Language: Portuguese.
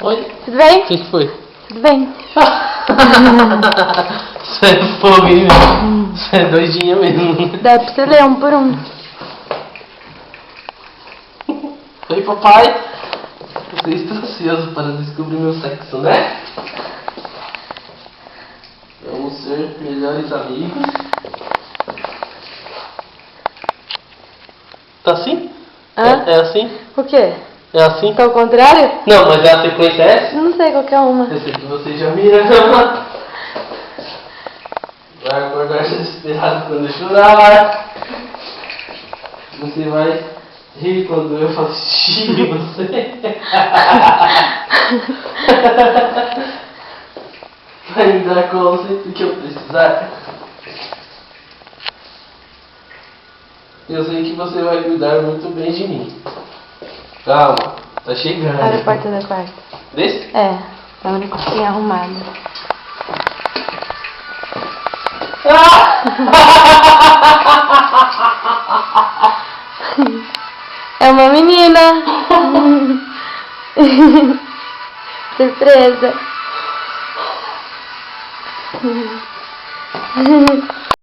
Oi? Tudo bem? O que foi? Tudo bem. Você é fogo, hein, meu? Você é doidinha mesmo. Dá pra você ler um por um. Oi, papai. Você está ansioso para descobrir meu sexo, né? Vamos ser melhores amigos. Tá assim? Hã? É assim? O quê? É assim? Tá ao contrário? Não, mas a sequência é essa? Não sei qual que é uma. Eu sei que você já mira. Vai acordar desesperado quando eu chorar. Você vai rir quando eu faço xixi em você. Vai me dar colo sempre que eu precisar. Eu sei que você vai cuidar muito bem de mim. Calma, tá chegando. Abre a porta da quarto. Desse? É, é o único que tem arrumado. É uma menina. Surpresa.